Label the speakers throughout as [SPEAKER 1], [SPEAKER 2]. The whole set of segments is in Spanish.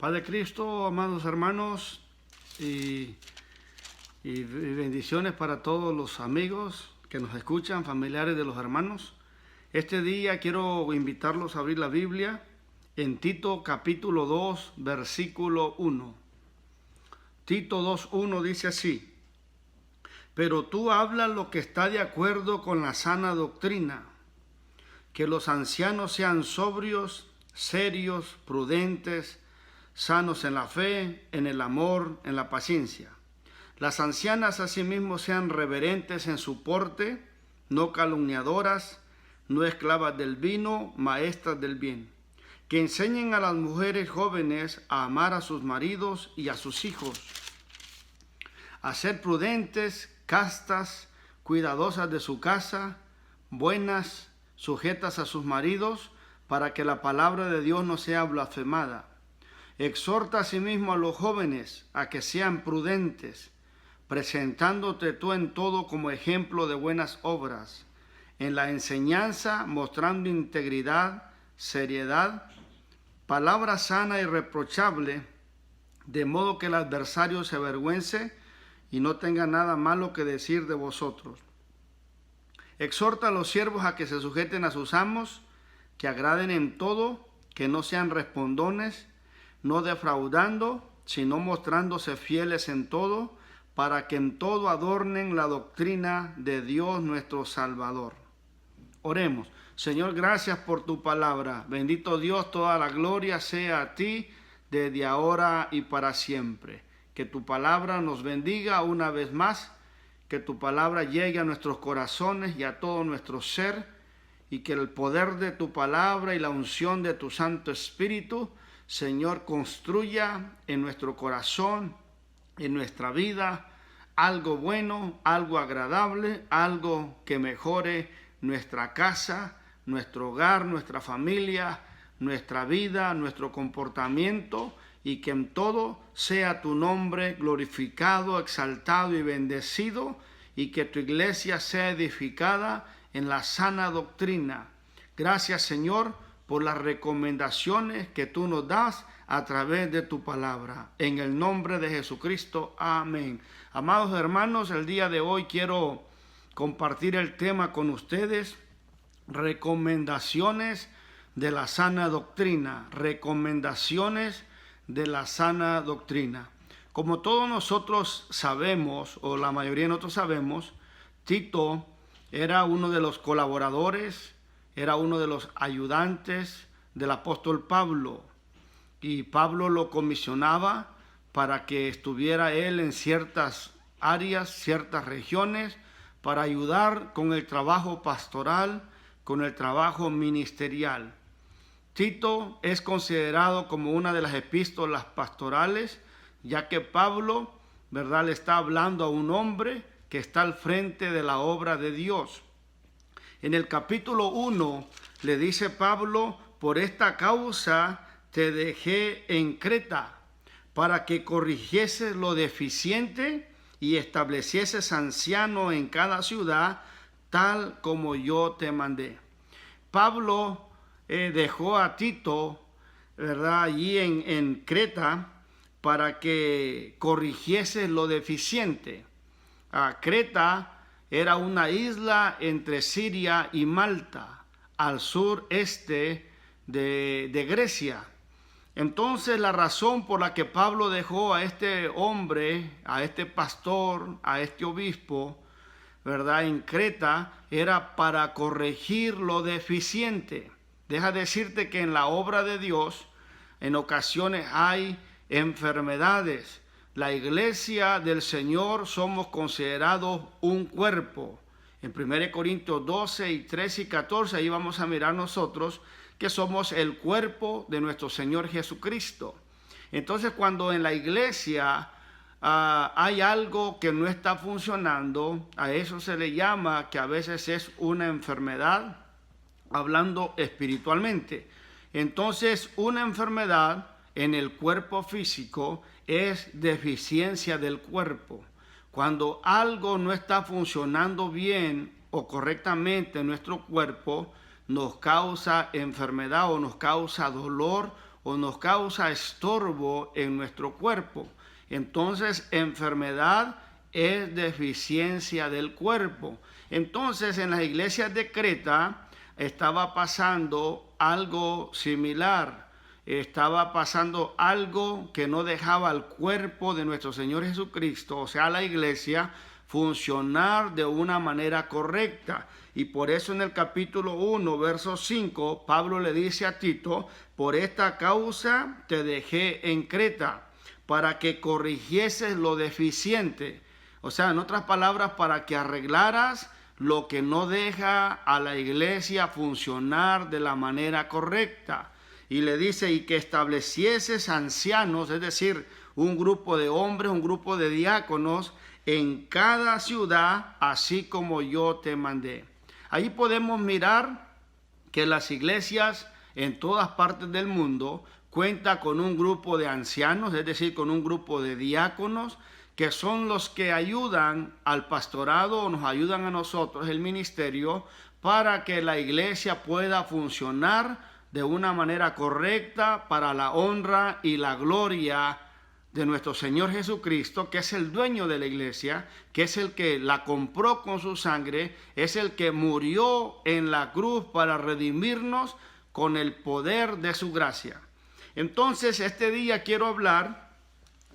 [SPEAKER 1] Paz de Cristo, amados hermanos, y bendiciones para todos los amigos que nos escuchan, familiares de los hermanos. Este día quiero invitarlos a abrir la Biblia en Tito capítulo 2, versículo 1. Tito 2:1 dice así: pero tú hablas lo que está de acuerdo con la sana doctrina, que los ancianos sean sobrios, serios, prudentes, sanos en la fe, en el amor, en la paciencia. Las ancianas asimismo sean reverentes en su porte, no calumniadoras, no esclavas del vino, maestras del bien, que enseñen a las mujeres jóvenes a amar a sus maridos y a sus hijos, a ser prudentes, castas, cuidadosas de su casa, buenas, sujetas a sus maridos, para que la palabra de Dios no sea blasfemada. Exhorta asimismo a los jóvenes a que sean prudentes, presentándote tú en todo como ejemplo de buenas obras, en la enseñanza mostrando integridad, seriedad, palabra sana y irreprochable, de modo que el adversario se avergüence y no tenga nada malo que decir de vosotros. Exhorta a los siervos a que se sujeten a sus amos, que agraden en todo, que no sean respondones, no defraudando, sino mostrándose fieles en todo, para que en todo adornen la doctrina de Dios nuestro Salvador. Oremos. Señor, gracias por tu palabra. Bendito Dios, toda la gloria sea a ti desde ahora y para siempre. Que tu palabra nos bendiga una vez más, que tu palabra llegue a nuestros corazones y a todo nuestro ser, y que el poder de tu palabra y la unción de tu Santo Espíritu, Señor, construya en nuestro corazón, en nuestra vida, algo bueno, algo agradable, algo que mejore nuestra casa, nuestro hogar, nuestra familia, nuestra vida, nuestro comportamiento, y que en todo sea tu nombre glorificado, exaltado y bendecido, y que tu iglesia sea edificada en la sana doctrina. Gracias, Señor, por las recomendaciones que tú nos das a través de tu palabra. En el nombre de Jesucristo, amén. Amados hermanos, el día de hoy quiero compartir el tema con ustedes: recomendaciones de la sana doctrina. Recomendaciones de la sana doctrina. Como todos nosotros sabemos, o la mayoría de nosotros sabemos, Tito era uno de los colaboradores, era uno de los ayudantes del apóstol Pablo, y Pablo lo comisionaba para que estuviera él en ciertas áreas, ciertas regiones, para ayudar con el trabajo pastoral, con el trabajo ministerial. Tito es considerado como una de las epístolas pastorales, ya que Pablo, ¿verdad?, le está hablando a un hombre que está al frente de la obra de Dios. En el capítulo 1 le dice Pablo: por esta causa te dejé en Creta, para que corrigieses lo deficiente y establecieses anciano en cada ciudad, tal como yo te mandé. Pablo dejó a Tito, ¿verdad?, allí en Creta, para que corrigiese lo deficiente. Creta era una isla entre Siria y Malta, al sureste de Grecia. Entonces, la razón por la que Pablo dejó a este hombre, a este pastor, a este obispo, ¿verdad?, en Creta, era para corregir lo deficiente. Deja decirte que en la obra de Dios, en ocasiones hay enfermedades. La iglesia del Señor somos considerados un cuerpo. En 1 Corintios 12, 13 y 14, ahí vamos a mirar nosotros que somos el cuerpo de nuestro Señor Jesucristo. Entonces, cuando en la iglesia hay algo que no está funcionando, a eso se le llama que a veces es una enfermedad, hablando espiritualmente. Entonces, una enfermedad en el cuerpo físico es deficiencia del cuerpo. Cuando algo no está funcionando bien o correctamente en nuestro cuerpo, nos causa enfermedad o nos causa dolor o nos causa estorbo en nuestro cuerpo. Entonces, enfermedad es deficiencia del cuerpo. Entonces, en las iglesias de Creta estaba pasando algo similar. Estaba pasando algo que no dejaba al cuerpo de nuestro Señor Jesucristo, o sea, la iglesia, funcionar de una manera correcta. Y por eso en el capítulo 1, verso 5, Pablo le dice a Tito: por esta causa te dejé en Creta, para que corrigieses lo deficiente. O sea, en otras palabras, para que arreglaras lo que no deja a la iglesia funcionar de la manera correcta. Y le dice, y que establecieses ancianos, es decir, un grupo de hombres, un grupo de diáconos en cada ciudad, así como yo te mandé. Ahí podemos mirar que las iglesias en todas partes del mundo cuentan con un grupo de ancianos, es decir, con un grupo de diáconos, que son los que ayudan al pastorado o nos ayudan a nosotros, el ministerio, para que la iglesia pueda funcionar de una manera correcta para la honra y la gloria de nuestro Señor Jesucristo, que es el dueño de la iglesia, que es el que la compró con su sangre, es el que murió en la cruz para redimirnos con el poder de su gracia. Entonces, este día quiero hablar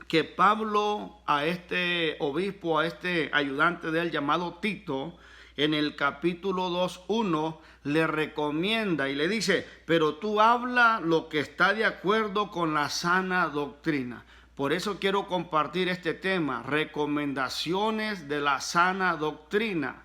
[SPEAKER 1] que Pablo a este obispo, a este ayudante de él llamado Tito, en el capítulo 2:1 le recomienda y le dice: pero tú habla lo que está de acuerdo con la sana doctrina. Por eso quiero compartir este tema, recomendaciones de la sana doctrina.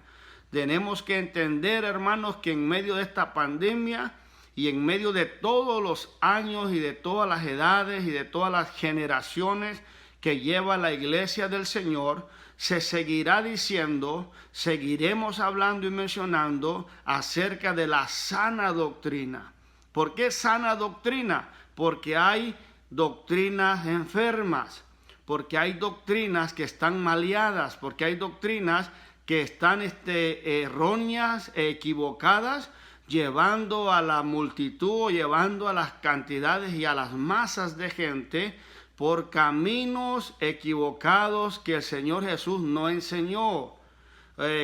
[SPEAKER 1] Tenemos que entender, hermanos, que en medio de esta pandemia y en medio de todos los años y de todas las edades y de todas las generaciones que lleva la iglesia del Señor, se seguirá diciendo, seguiremos hablando y mencionando acerca de la sana doctrina. ¿Por qué sana doctrina? Porque hay doctrinas enfermas, porque hay doctrinas que están maleadas, porque hay doctrinas que están erróneas e equivocadas, llevando a la multitud, llevando a las cantidades y a las masas de gente por caminos equivocados que el Señor Jesús no enseñó.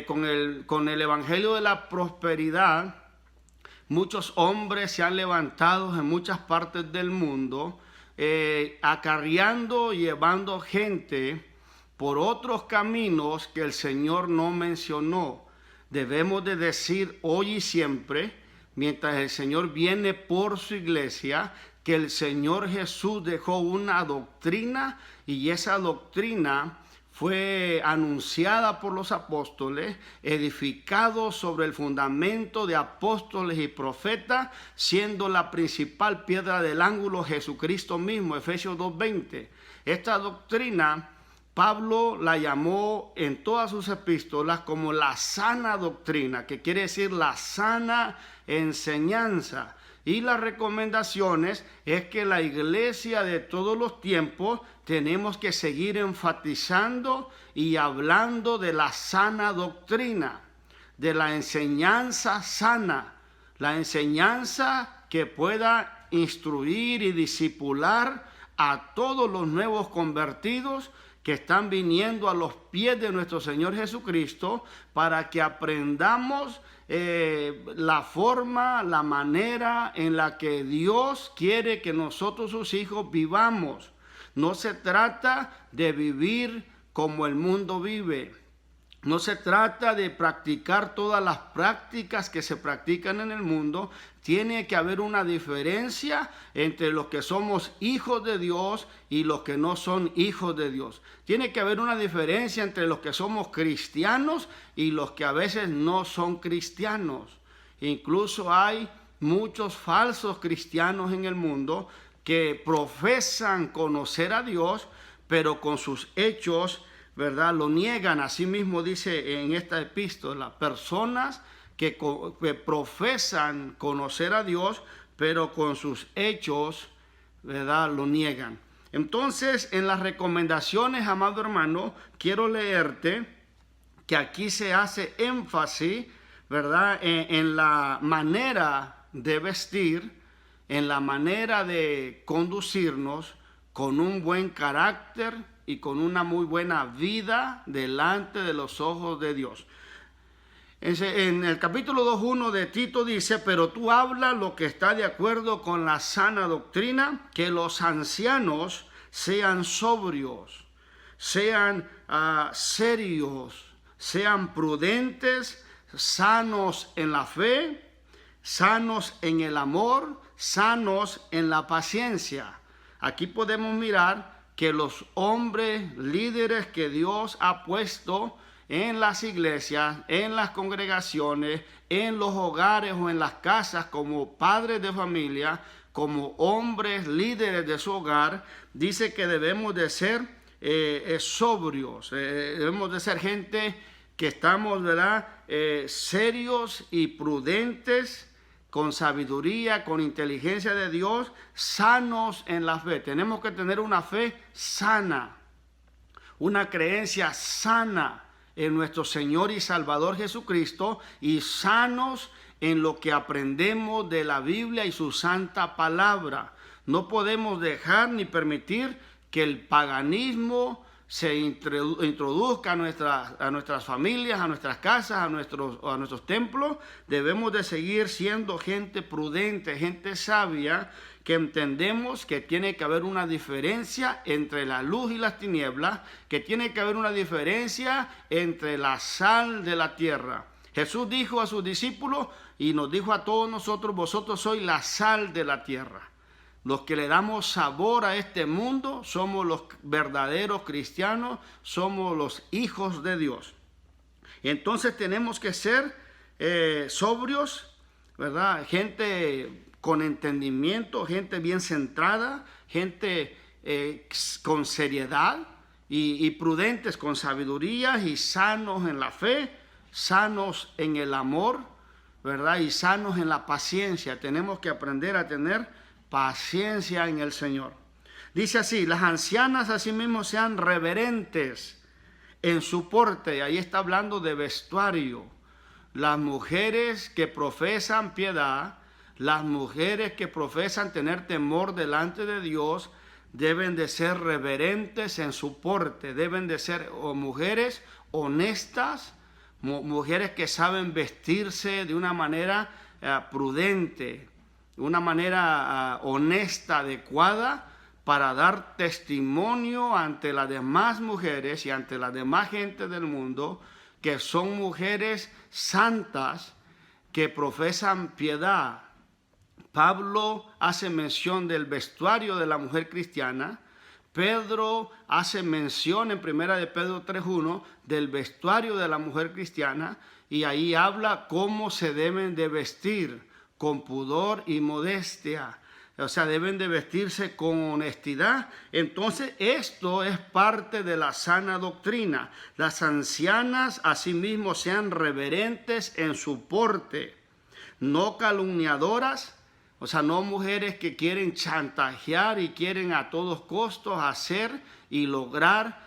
[SPEAKER 1] Con el evangelio de la prosperidad, muchos hombres se han levantado en muchas partes del mundo, acarreando y llevando gente por otros caminos que el Señor no mencionó. Debemos de decir hoy y siempre, mientras el Señor viene por su iglesia, que el Señor Jesús dejó una doctrina, y esa doctrina fue anunciada por los apóstoles, edificado sobre el fundamento de apóstoles y profetas, siendo la principal piedra del ángulo Jesucristo mismo, Efesios 2:20. Esta doctrina Pablo la llamó en todas sus epístolas como la sana doctrina, que quiere decir la sana enseñanza. Y las recomendaciones es que la iglesia de todos los tiempos tenemos que seguir enfatizando y hablando de la sana doctrina, de la enseñanza sana, la enseñanza que pueda instruir y discipular a todos los nuevos convertidos que están viniendo a los pies de nuestro Señor Jesucristo, para que aprendamos la forma, la manera en la que Dios quiere que nosotros, sus hijos, vivamos. No se trata de vivir como el mundo vive. No se trata de practicar todas las prácticas que se practican en el mundo. Tiene que haber una diferencia entre los que somos hijos de Dios y los que no son hijos de Dios. Tiene que haber una diferencia entre los que somos cristianos y los que a veces no son cristianos. Incluso hay muchos falsos cristianos en el mundo que profesan conocer a Dios, pero con sus hechos, ¿verdad?, lo niegan. Así mismo dice en esta epístola, personas que profesan conocer a Dios, pero con sus hechos, ¿verdad?, lo niegan. Entonces, en las recomendaciones, amado hermano, quiero leerte que aquí se hace énfasis, ¿verdad?, en la manera de vestir en la manera de conducirnos con un buen carácter y con una muy buena vida delante de los ojos de Dios. En el capítulo 2:1 de Tito dice: pero tú habla lo que está de acuerdo con la sana doctrina, que los ancianos sean sobrios, sean serios, sean prudentes, sanos en la fe, sanos en el amor, sanos en la paciencia. Aquí podemos mirar que los hombres líderes que Dios ha puesto en las iglesias, en las congregaciones, en los hogares o en las casas como padres de familia, como hombres líderes de su hogar, dice que debemos de ser sobrios, debemos de ser gente que estamos, ¿verdad?, serios y prudentes, con sabiduría, con inteligencia de Dios, sanos en la fe. Tenemos que tener una fe sana, una creencia sana en nuestro Señor y Salvador Jesucristo, y sanos en lo que aprendemos de la Biblia y su santa palabra. No podemos dejar ni permitir que el paganismo se introduzca a nuestras familias, a nuestras casas, a nuestros templos. Debemos de seguir siendo gente prudente, gente sabia, que entendemos que tiene que haber una diferencia entre la luz y las tinieblas, que tiene que haber una diferencia entre la sal de la tierra. Jesús dijo a sus discípulos y nos dijo a todos nosotros: vosotros sois la sal de la tierra. Los que le damos sabor a este mundo somos los verdaderos cristianos, somos los hijos de Dios. Entonces tenemos que ser sobrios, ¿verdad? Gente con entendimiento, gente bien centrada, gente con seriedad y prudentes, con sabiduría, y sanos en la fe, sanos en el amor, ¿verdad? Y sanos en la paciencia. Tenemos que aprender a tener paciencia en el Señor. Dice así: las ancianas asimismo sean reverentes en su porte. Ahí está hablando de vestuario. Las mujeres que profesan piedad, las mujeres que profesan tener temor delante de Dios, deben de ser reverentes en su porte. Deben de ser mujeres honestas, mujeres que saben vestirse de una manera prudente, una manera honesta, adecuada, para dar testimonio ante las demás mujeres y ante la demás gente del mundo, que son mujeres santas que profesan piedad. Pablo hace mención del vestuario de la mujer cristiana. Pedro hace mención en 1 de Pedro 3:1 del vestuario de la mujer cristiana, y ahí habla cómo se deben de vestir: con pudor y modestia. O sea, deben de vestirse con honestidad. Entonces, esto es parte de la sana doctrina. Las ancianas asimismo sean reverentes en su porte, no calumniadoras, o sea, no mujeres que quieren chantajear y quieren a todos costos hacer y lograr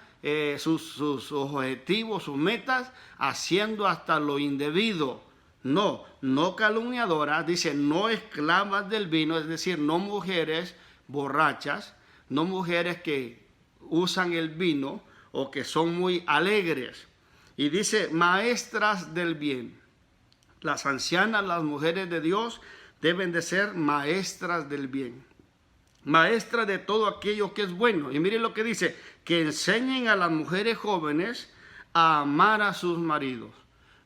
[SPEAKER 1] sus objetivos, sus metas, haciendo hasta lo indebido. No calumniadoras, dice, no esclavas del vino, es decir, no mujeres borrachas, no mujeres que usan el vino o que son muy alegres. Y dice, maestras del bien. Las ancianas, las mujeres de Dios, deben de ser maestras del bien, maestras de todo aquello que es bueno. Y miren lo que dice: que enseñen a las mujeres jóvenes a amar a sus maridos.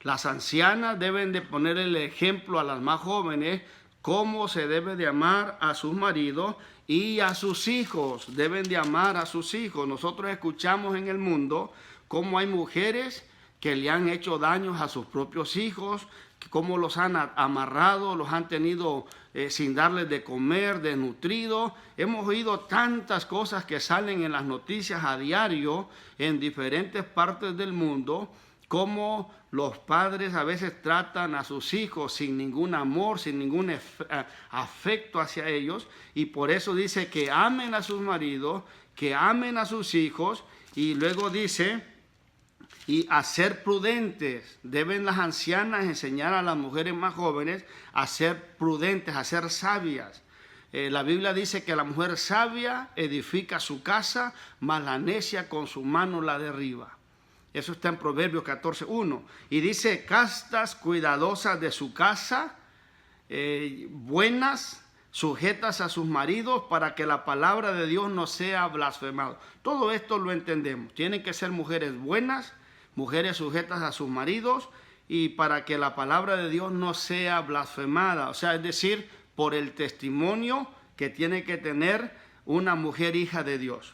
[SPEAKER 1] Las ancianas deben de poner el ejemplo a las más jóvenes cómo se debe de amar a sus maridos y a sus hijos. Deben de amar a sus hijos. Nosotros escuchamos en el mundo cómo hay mujeres que le han hecho daños a sus propios hijos, cómo los han amarrado, los han tenido sin darles de comer, desnutridos. Hemos oído tantas cosas que salen en las noticias a diario en diferentes partes del mundo, cómo los padres a veces tratan a sus hijos sin ningún amor, sin ningún afecto hacia ellos, y por eso dice que amen a sus maridos, que amen a sus hijos, y luego dice, y a ser prudentes. Deben las ancianas enseñar a las mujeres más jóvenes a ser prudentes, a ser sabias. La Biblia dice que la mujer sabia edifica su casa, mas la necia con su mano la derriba. Eso está en Proverbios 14:1. Y dice, castas, cuidadosas de su casa, buenas, sujetas a sus maridos, para que la palabra de Dios no sea blasfemada. Todo esto lo entendemos. Tienen que ser mujeres buenas, mujeres sujetas a sus maridos, y para que la palabra de Dios no sea blasfemada. O sea, es decir, por el testimonio que tiene que tener una mujer hija de Dios.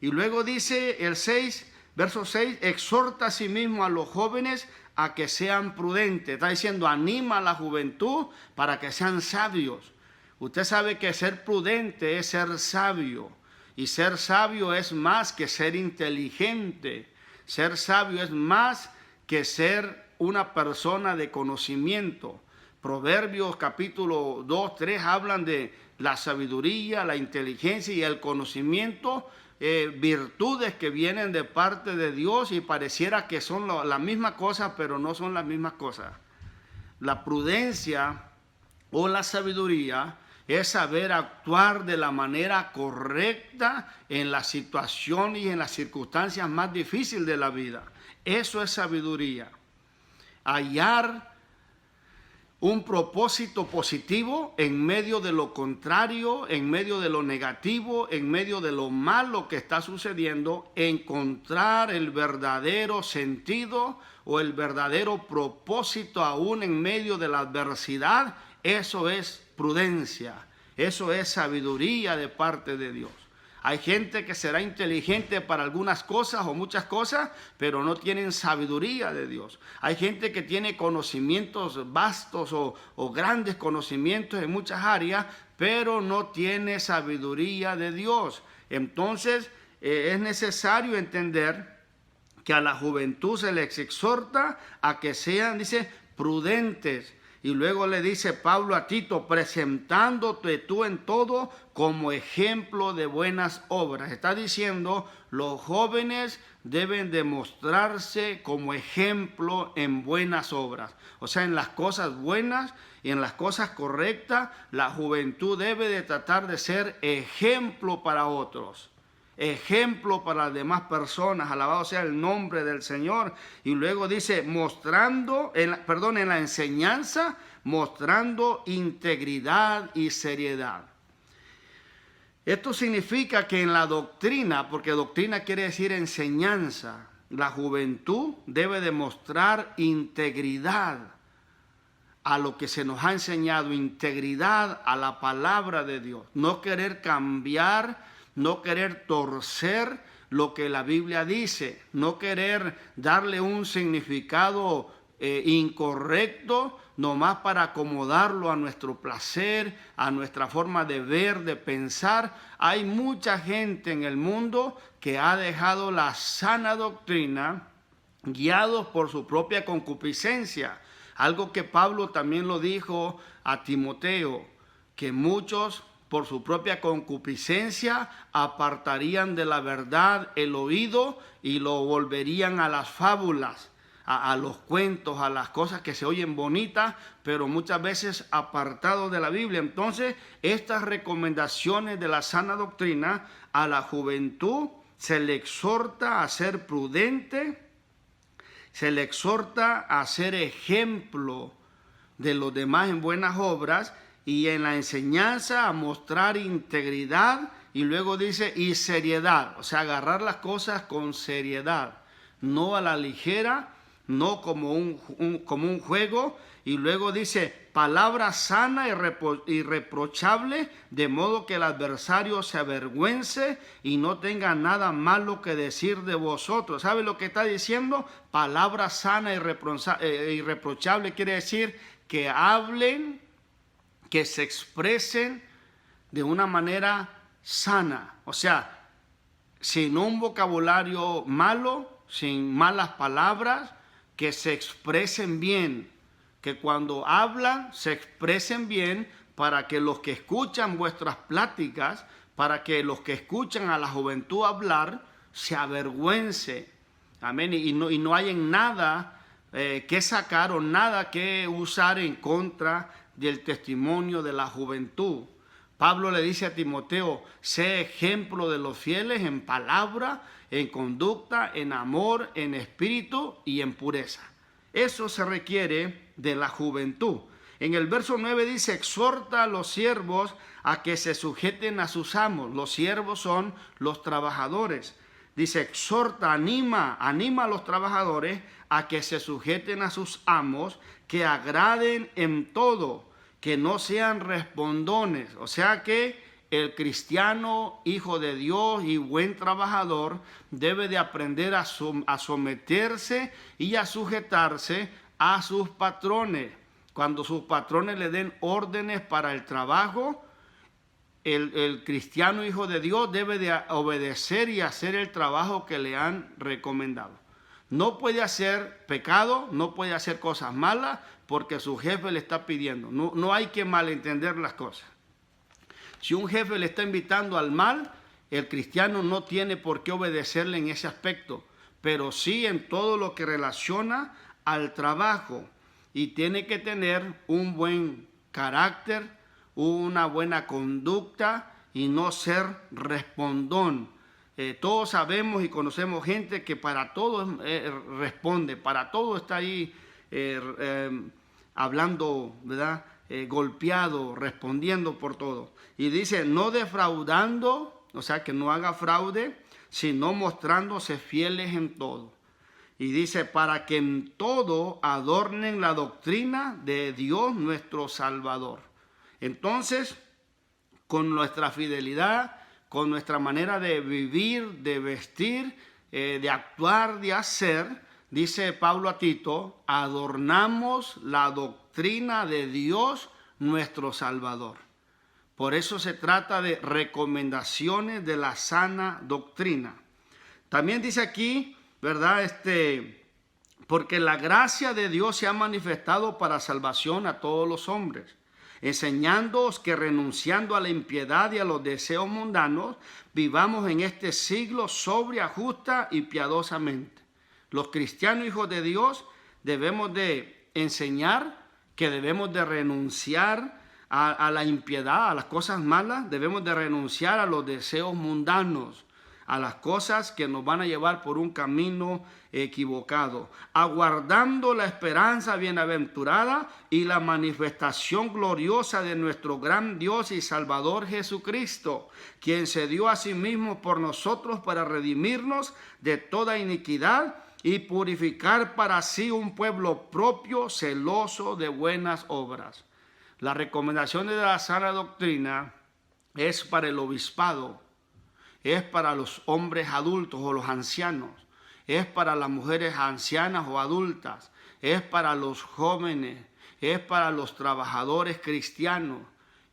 [SPEAKER 1] Y luego dice el 6, verso 6, exhorta a sí mismo a los jóvenes a que sean prudentes. Está diciendo, anima a la juventud para que sean sabios. Usted sabe que ser prudente es ser sabio. Y ser sabio es más que ser inteligente. Ser sabio es más que ser una persona de conocimiento. Proverbios capítulo 2, 3 hablan de la sabiduría, la inteligencia y el conocimiento, virtudes que vienen de parte de Dios y pareciera que son la misma cosa, pero no son las mismas cosas. La prudencia o la sabiduría es saber actuar de la manera correcta en la situación y en las circunstancias más difíciles de la vida. Eso es sabiduría. Hallar un propósito positivo en medio de lo contrario, en medio de lo negativo, en medio de lo malo que está sucediendo, encontrar el verdadero sentido o el verdadero propósito aún en medio de la adversidad. Eso es prudencia, eso es sabiduría de parte de Dios. Hay gente que será inteligente para algunas cosas o muchas cosas, pero no tienen sabiduría de Dios. Hay gente que tiene conocimientos vastos o grandes conocimientos en muchas áreas, pero no tiene sabiduría de Dios. Entonces, es necesario entender que a la juventud se les exhorta a que sean, dice, prudentes. Y luego le dice Pablo a Tito, presentándote tú en todo como ejemplo de buenas obras. Está diciendo, los jóvenes deben demostrarse como ejemplo en buenas obras. O sea, en las cosas buenas y en las cosas correctas, la juventud debe de tratar de ser ejemplo para otros. Ejemplo para las demás personas, alabado sea el nombre del Señor. Y luego dice, mostrando, en la enseñanza, mostrando integridad y seriedad. Esto significa que en la doctrina, porque doctrina quiere decir enseñanza, la juventud debe demostrar integridad a lo que se nos ha enseñado, integridad a la palabra de Dios. No querer cambiar, no querer torcer lo que la Biblia dice, no querer darle un significado incorrecto, nomás para acomodarlo a nuestro placer, a nuestra forma de ver, de pensar. Hay mucha gente en el mundo que ha dejado la sana doctrina guiados por su propia concupiscencia. Algo que Pablo también lo dijo a Timoteo, que muchos por su propia concupiscencia apartarían de la verdad el oído y lo volverían a las fábulas, a los cuentos, a las cosas que se oyen bonitas, pero muchas veces apartados de la Biblia. Entonces, estas recomendaciones de la sana doctrina a la juventud se le exhorta a ser prudente, se le exhorta a ser ejemplo de los demás en buenas obras, y en la enseñanza a mostrar integridad, y luego dice y seriedad, o sea, agarrar las cosas con seriedad, no a la ligera, no como un juego. Y luego dice palabra sana y reprochable, de modo que el adversario se avergüence y no tenga nada malo que decir de vosotros. ¿Sabe lo que está diciendo? Palabra sana y reprochable quiere decir que hablen, que se expresen de una manera sana, o sea, sin un vocabulario malo, sin malas palabras, que se expresen bien, que cuando hablan se expresen bien, para que los que escuchan vuestras pláticas, para que los que escuchan a la juventud hablar, se avergüence, amén, y no hay en nada que sacar o nada que usar en contra del testimonio de la juventud, Pablo le dice a Timoteo, sé ejemplo de los fieles en palabra, en conducta, en amor, en espíritu y en pureza. Eso se requiere de la juventud. En el verso 9 dice, exhorta a los siervos a que se sujeten a sus amos. Los siervos son los trabajadores. Dice, exhorta, anima a los trabajadores a que se sujeten a sus amos, que agraden en todo, que no sean respondones. O sea que el cristiano, hijo de Dios y buen trabajador, debe de aprender a someterse y a sujetarse a sus patrones. Cuando sus patrones le den órdenes para el trabajo, el cristiano hijo de Dios debe de obedecer y hacer el trabajo que le han recomendado. No puede hacer pecado, no puede hacer cosas malas porque su jefe le está pidiendo. No hay que malentender las cosas. Si un jefe le está invitando al mal, el cristiano no tiene por qué obedecerle en ese aspecto, pero sí en todo lo que relaciona al trabajo. Y tiene que tener un buen carácter, una buena conducta y no ser respondón. Todos sabemos y conocemos gente que para todo responde, para todo está ahí hablando, ¿verdad? Golpeado, respondiendo por todo. Y dice, no defraudando, o sea, que no haga fraude, sino mostrándose fieles en todo. Y dice, para que en todo adornen la doctrina de Dios nuestro Salvador. Entonces, con nuestra fidelidad, con nuestra manera de vivir, de vestir, de actuar, de hacer, dice Pablo a Tito, adornamos la doctrina de Dios nuestro Salvador. Por eso se trata de recomendaciones de la sana doctrina. También dice aquí, ¿verdad? Porque la gracia de Dios se ha manifestado para salvación a todos los hombres, enseñándoos que renunciando a la impiedad y a los deseos mundanos, vivamos en este siglo sobria, justa y piadosamente. Los cristianos hijos de Dios debemos de enseñar que debemos de renunciar a la impiedad, a las cosas malas, debemos de renunciar a los deseos mundanos, a las cosas que nos van a llevar por un camino equivocado, aguardando la esperanza bienaventurada y la manifestación gloriosa de nuestro gran Dios y Salvador Jesucristo, quien se dio a sí mismo por nosotros para redimirnos de toda iniquidad y purificar para sí un pueblo propio, celoso de buenas obras. La recomendación de la sana doctrina es para el obispado, es para los hombres adultos o los ancianos, es para las mujeres ancianas o adultas, es para los jóvenes, es para los trabajadores cristianos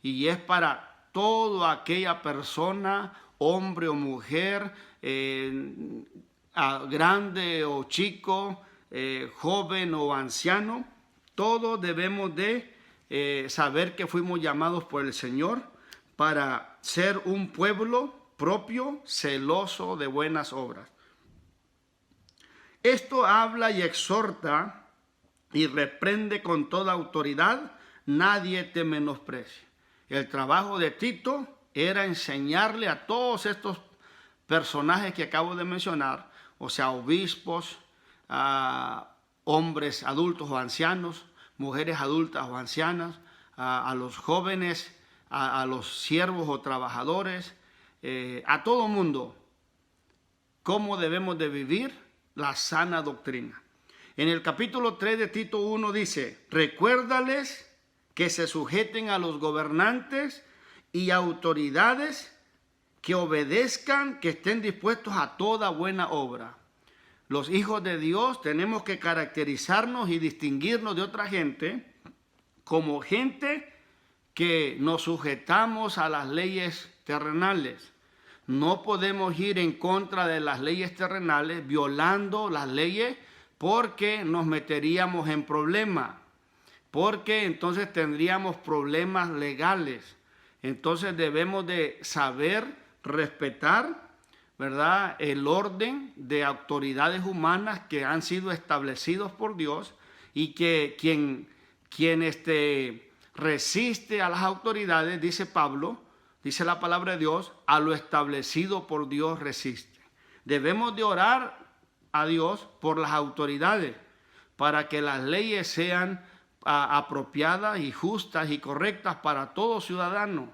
[SPEAKER 1] y es para toda aquella persona, hombre o mujer, grande o chico, joven o anciano. Todos debemos de saber que fuimos llamados por el Señor para ser un pueblo propio, celoso de buenas obras. Esto habla y exhorta y reprende con toda autoridad, nadie te menosprecie. El trabajo de Tito era enseñarle a todos estos personajes que acabo de mencionar, o sea, obispos, hombres adultos o ancianos, mujeres adultas o ancianas, a los jóvenes, a los siervos o trabajadores, a todo mundo, cómo debemos de vivir la sana doctrina. En el capítulo 3 de Tito 1 dice, recuérdales que se sujeten a los gobernantes y autoridades, que obedezcan, que estén dispuestos a toda buena obra. Los hijos de Dios tenemos que caracterizarnos y distinguirnos de otra gente como gente que nos sujetamos a las leyes terrenales. No podemos ir en contra de las leyes terrenales, violando las leyes, porque nos meteríamos en problemas, porque entonces tendríamos problemas legales. Entonces debemos de saber respetar, ¿verdad?, el orden de autoridades humanas que han sido establecidos por Dios, y que quien resiste a las autoridades, dice Pablo, dice la palabra de Dios, a lo establecido por Dios resiste. Debemos de orar a Dios por las autoridades para que las leyes sean apropiadas y justas y correctas para todo ciudadano.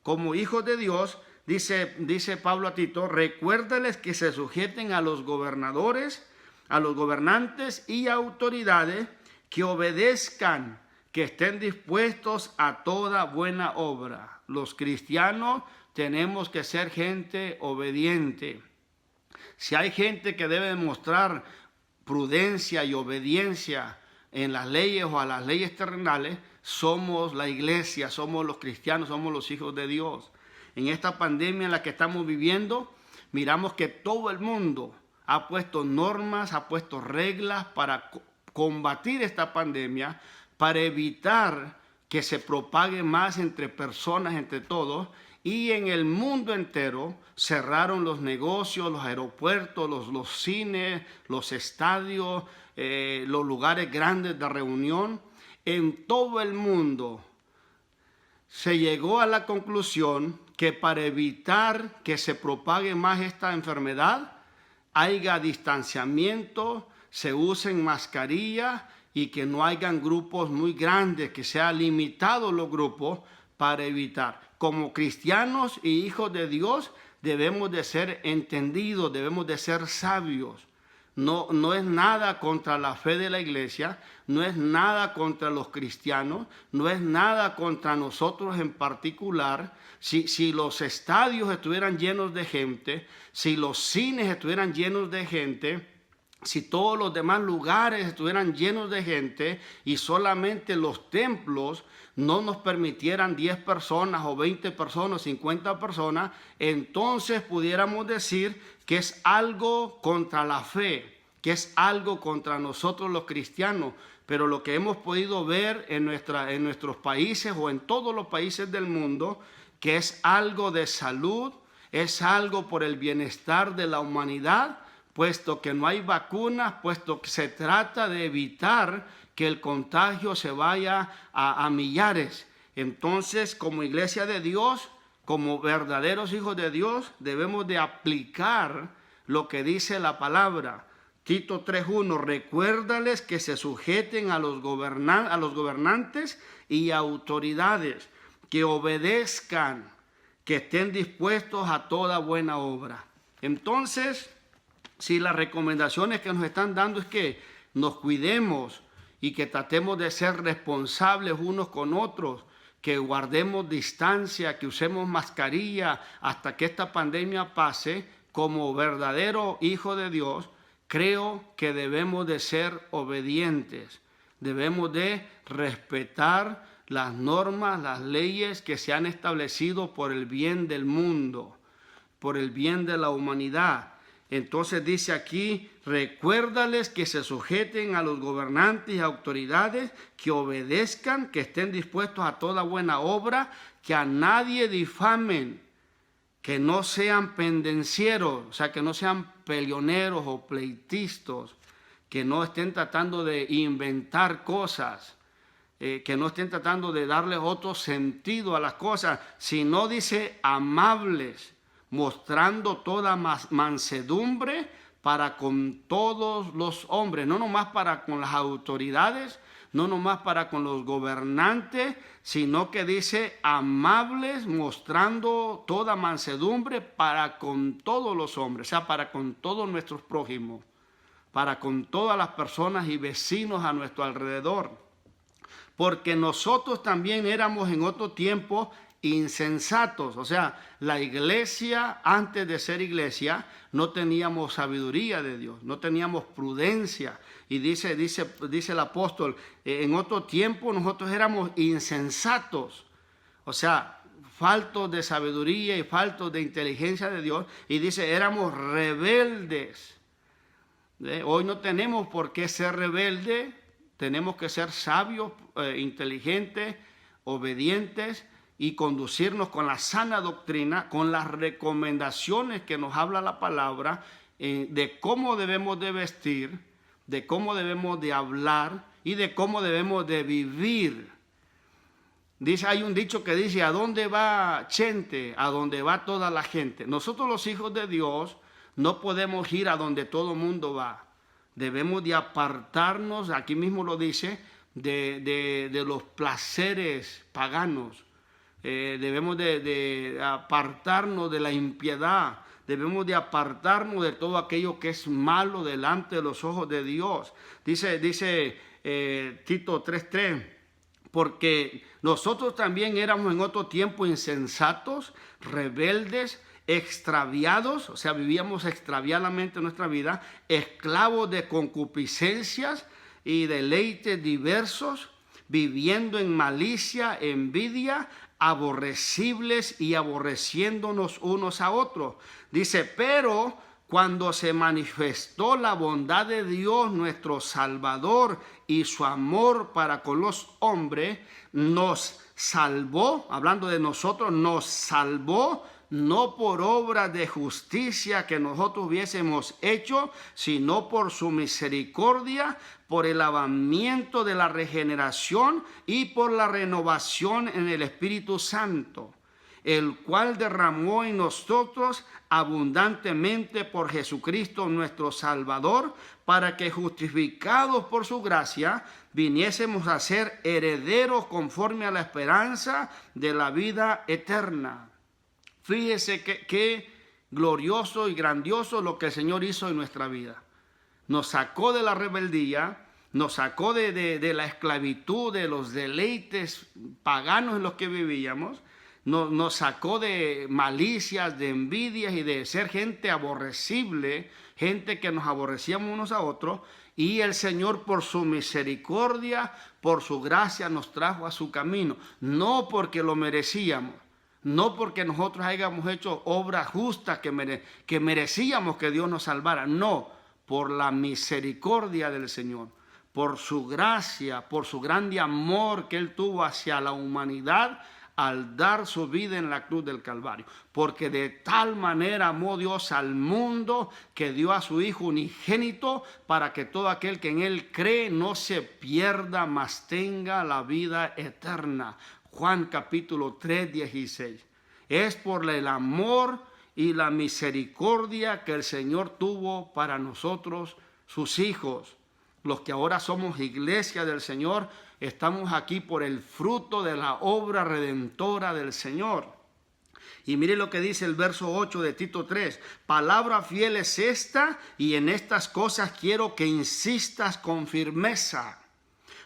[SPEAKER 1] Como hijos de Dios, dice Pablo a Tito, recuérdales que se sujeten a los gobernadores, a los gobernantes y autoridades, que obedezcan, que estén dispuestos a toda buena obra. Los cristianos tenemos que ser gente obediente. Si hay gente que debe demostrar prudencia y obediencia en las leyes o a las leyes terrenales, somos la iglesia, somos los cristianos, somos los hijos de Dios. En esta pandemia en la que estamos viviendo, miramos que todo el mundo ha puesto normas, ha puesto reglas para combatir esta pandemia, para evitar que se propague más entre personas, entre todos. Y en el mundo entero cerraron los negocios, los aeropuertos, los cines, los estadios, los lugares grandes de reunión. En todo el mundo se llegó a la conclusión que para evitar que se propague más esta enfermedad, haya distanciamiento, se usen mascarillas y que no hayan grupos muy grandes, que sean limitados los grupos para evitar. Como cristianos y hijos de Dios debemos de ser entendidos, debemos de ser sabios. No es nada contra la fe de la iglesia, no es nada contra los cristianos, no es nada contra nosotros en particular. Si los estadios estuvieran llenos de gente, si los cines estuvieran llenos de gente, si todos los demás lugares estuvieran llenos de gente y solamente los templos no nos permitieran 10 personas o 20 personas, 50 personas, entonces pudiéramos decir que es algo contra la fe, que es algo contra nosotros los cristianos. Pero lo que hemos podido ver en nuestros países o en todos los países del mundo, que es algo de salud, es algo por el bienestar de la humanidad, puesto que no hay vacunas, puesto que se trata de evitar que el contagio se vaya a millares. Entonces, como iglesia de Dios, como verdaderos hijos de Dios, debemos de aplicar lo que dice la palabra. Tito 3:1, recuérdales que se sujeten a los gobernantes y autoridades, que obedezcan, que estén dispuestos a toda buena obra. Entonces, si las recomendaciones que nos están dando es que nos cuidemos y que tratemos de ser responsables unos con otros, que guardemos distancia, que usemos mascarilla hasta que esta pandemia pase, como verdadero hijo de Dios, creo que debemos de ser obedientes, debemos de respetar las normas, las leyes que se han establecido por el bien del mundo, por el bien de la humanidad. Entonces dice aquí, recuérdales que se sujeten a los gobernantes y autoridades, que obedezcan, que estén dispuestos a toda buena obra, que a nadie difamen, que no sean pendencieros, o sea, que no sean peleoneros o pleitistas, que no estén tratando de inventar cosas, que no estén tratando de darle otro sentido a las cosas, sino dice amables, mostrando toda mansedumbre para con todos los hombres, no nomás para con las autoridades, no nomás para con los gobernantes, sino que dice amables, mostrando toda mansedumbre para con todos los hombres, o sea, para con todos nuestros prójimos, para con todas las personas y vecinos a nuestro alrededor. Porque nosotros también éramos en otro tiempo insensatos, o sea, la iglesia, antes de ser iglesia, no teníamos sabiduría de Dios, no teníamos prudencia. Y dice el apóstol, en otro tiempo nosotros éramos insensatos, o sea, faltos de sabiduría y faltos de inteligencia de Dios. Y dice, éramos rebeldes. Hoy no tenemos por qué ser rebeldes, tenemos que ser sabios, inteligentes, obedientes, y conducirnos con la sana doctrina, con las recomendaciones que nos habla la palabra, de cómo debemos de vestir, de cómo debemos de hablar y de cómo debemos de vivir. hay un dicho que dice, ¿a dónde va Chente? A donde va toda la gente. Nosotros los hijos de Dios no podemos ir a donde todo el mundo va. Debemos de apartarnos, aquí mismo lo dice, de los placeres paganos. Debemos de apartarnos de la impiedad. Debemos de apartarnos de todo aquello que es malo delante de los ojos de Dios. Dice Tito 3:3. Porque nosotros también éramos en otro tiempo insensatos, rebeldes, extraviados, o sea, vivíamos extraviadamente nuestra vida, esclavos de concupiscencias y deleites diversos, viviendo en malicia, envidia, aborrecibles y aborreciéndonos unos a otros. Dice, pero cuando se manifestó la bondad de Dios nuestro Salvador y su amor para con los hombres, nos salvó, hablando de nosotros, nos salvó no por obra de justicia que nosotros hubiésemos hecho, sino por su misericordia, por el lavamiento de la regeneración y por la renovación en el Espíritu Santo, el cual derramó en nosotros abundantemente por Jesucristo nuestro Salvador, para que justificados por su gracia viniésemos a ser herederos conforme a la esperanza de la vida eterna. Fíjese qué glorioso y grandioso lo que el Señor hizo en nuestra vida. Nos sacó de la rebeldía, nos sacó de la esclavitud, de los deleites paganos en los que vivíamos, nos sacó de malicias, de envidias y de ser gente aborrecible, gente que nos aborrecíamos unos a otros, y el Señor por su misericordia, por su gracia nos trajo a su camino, no porque lo merecíamos, no porque nosotros hayamos hecho obras justas que merecíamos que Dios nos salvara, no, por la misericordia del Señor, por su gracia, por su grande amor que Él tuvo hacia la humanidad, al dar su vida en la cruz del Calvario. Porque de tal manera amó Dios al mundo que dio a su Hijo unigénito para que todo aquel que en Él cree no se pierda, mas tenga la vida eterna. Juan capítulo 3:16. Es por el amor y la misericordia que el Señor tuvo para nosotros, sus hijos. Los que ahora somos iglesia del Señor, estamos aquí por el fruto de la obra redentora del Señor. Y mire lo que dice el verso 8 de Tito 3. Palabra fiel es esta, y en estas cosas quiero que insistas con firmeza,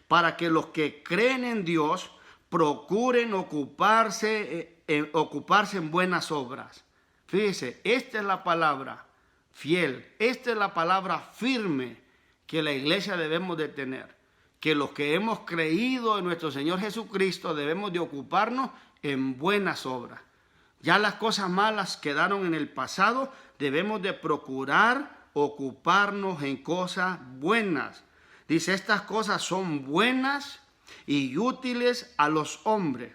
[SPEAKER 1] para que los que creen en Dios procuren ocuparse en buenas obras. Fíjese, esta es la palabra fiel, esta es la palabra firme que la iglesia debemos de tener, que los que hemos creído en nuestro Señor Jesucristo debemos de ocuparnos en buenas obras. Ya las cosas malas quedaron en el pasado, debemos de procurar ocuparnos en cosas buenas. Dice, estas cosas son buenas y útiles a los hombres,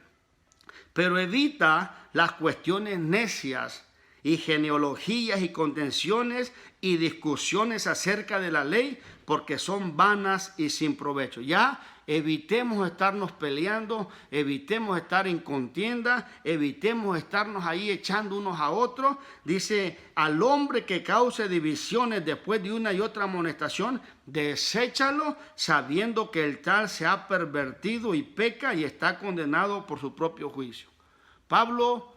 [SPEAKER 1] pero evita las cuestiones necias y genealogías y contenciones y discusiones acerca de la ley, porque son vanas y sin provecho. Ya evitemos estarnos peleando, evitemos estar en contienda, evitemos estarnos ahí echando unos a otros. Dice, al hombre que cause divisiones después de una y otra amonestación, deséchalo, sabiendo que el tal se ha pervertido y peca y está condenado por su propio juicio. Pablo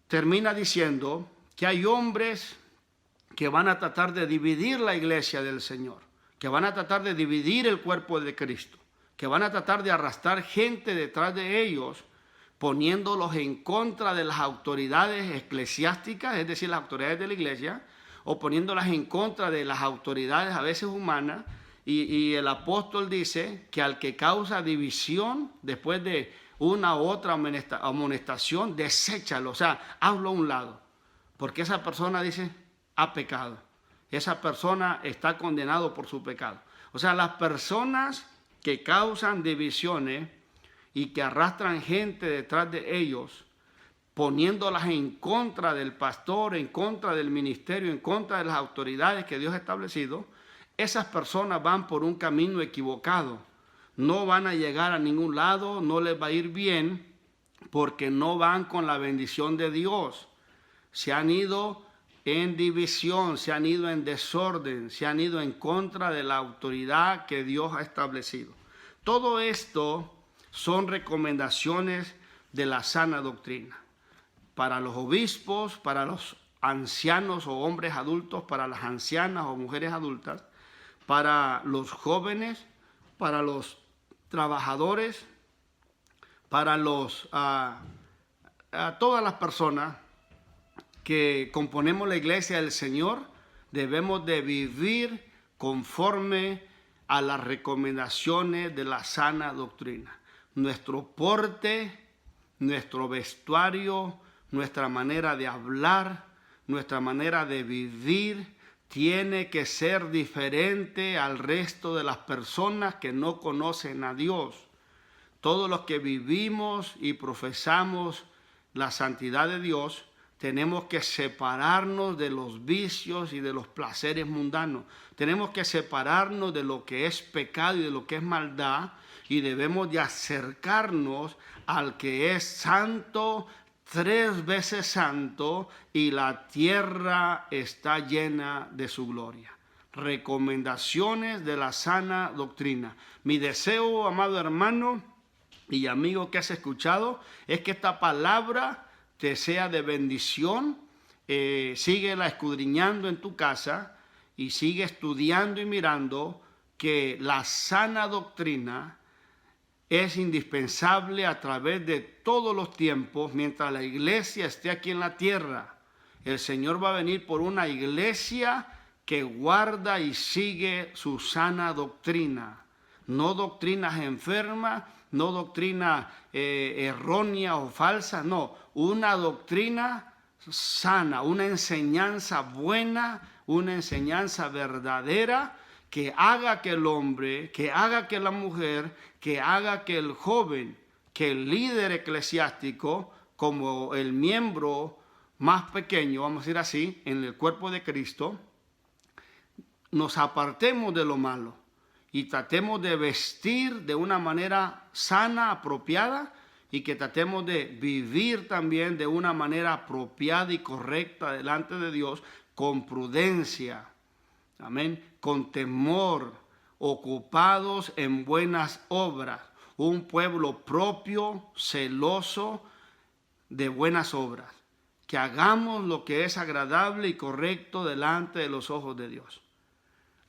[SPEAKER 1] termina diciendo que hay hombres que van a tratar de dividir la iglesia del Señor, que van a tratar de dividir el cuerpo de Cristo, que van a tratar de arrastrar gente detrás de ellos, poniéndolos en contra de las autoridades eclesiásticas, es decir, las autoridades de la iglesia, o poniéndolas en contra de las autoridades a veces humanas, y el apóstol dice que al que causa división después de una u otra amonestación, deséchalo, o sea, hazlo a un lado, porque esa persona dice, ha pecado, esa persona está condenado por su pecado. O sea, las personas que causan divisiones y que arrastran gente detrás de ellos, poniéndolas en contra del pastor, en contra del ministerio, en contra de las autoridades que Dios ha establecido, esas personas van por un camino equivocado, no van a llegar a ningún lado, no les va a ir bien, porque no van con la bendición de Dios. Se han ido en división, se han ido en desorden, se han ido en contra de la autoridad que Dios ha establecido. Todo esto son recomendaciones de la sana doctrina. Para los obispos, para los ancianos o hombres adultos, para las ancianas o mujeres adultas, para los jóvenes, para los trabajadores, para todas las personas que componemos la iglesia del Señor. Debemos de vivir conforme a las recomendaciones de la sana doctrina. Nuestro porte, nuestro vestuario, nuestra manera de hablar, nuestra manera de vivir tiene que ser diferente al resto de las personas que no conocen a Dios. Todos los que vivimos y profesamos la santidad de Dios, tenemos que separarnos de los vicios y de los placeres mundanos. Tenemos que separarnos de lo que es pecado y de lo que es maldad, y debemos de acercarnos al que es santo, 3 veces santo, y la tierra está llena de su gloria. Recomendaciones de la sana doctrina. Mi deseo, amado hermano y amigo que has escuchado, es que esta palabra te sea de bendición. Síguela escudriñando en tu casa y sigue estudiando y mirando que la sana doctrina es indispensable a través de todos los tiempos. Mientras la iglesia esté aquí en la tierra, el Señor va a venir por una iglesia que guarda y sigue su sana doctrina. No doctrinas enfermas, no doctrina errónea o falsa, no. Una doctrina sana, una enseñanza buena, una enseñanza verdadera, que haga que el hombre, que haga que la mujer, que haga que el joven, que el líder eclesiástico, como el miembro más pequeño, vamos a decir así, en el cuerpo de Cristo, nos apartemos de lo malo y tratemos de vestir de una manera sana, apropiada, y que tratemos de vivir también de una manera apropiada y correcta delante de Dios, con prudencia, amén, con temor, ocupados en buenas obras, un pueblo propio, celoso de buenas obras, que hagamos lo que es agradable y correcto delante de los ojos de Dios.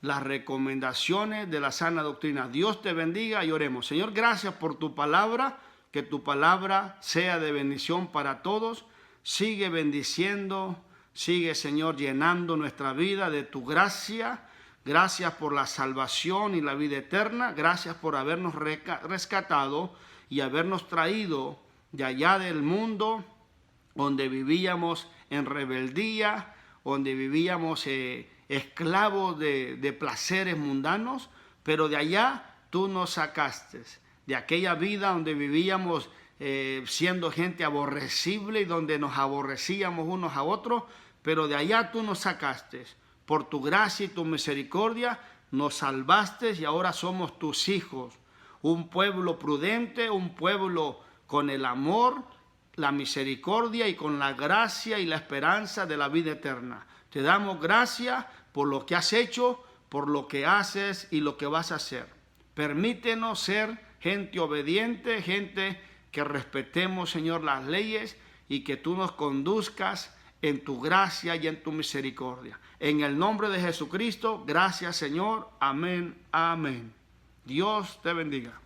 [SPEAKER 1] Las recomendaciones de la sana doctrina. Dios te bendiga y oremos. Señor, gracias por tu palabra, que tu palabra sea de bendición para todos. Sigue bendiciendo, sigue, Señor, llenando nuestra vida de tu gracia. Gracias por la salvación y la vida eterna. Gracias por habernos rescatado y habernos traído de allá del mundo donde vivíamos en rebeldía, donde vivíamos esclavos de placeres mundanos, pero de allá tú nos sacaste, de aquella vida donde vivíamos siendo gente aborrecible y donde nos aborrecíamos unos a otros, pero de allá tú nos sacaste. Por tu gracia y tu misericordia nos salvaste y ahora somos tus hijos, un pueblo prudente, un pueblo con el amor, la misericordia y con la gracia y la esperanza de la vida eterna. Te damos gracias por lo que has hecho, por lo que haces y lo que vas a hacer. Permítenos ser gente obediente, gente que respetemos, Señor, las leyes, y que tú nos conduzcas en tu gracia y en tu misericordia. En el nombre de Jesucristo, gracias, Señor. Amén, amén. Dios te bendiga.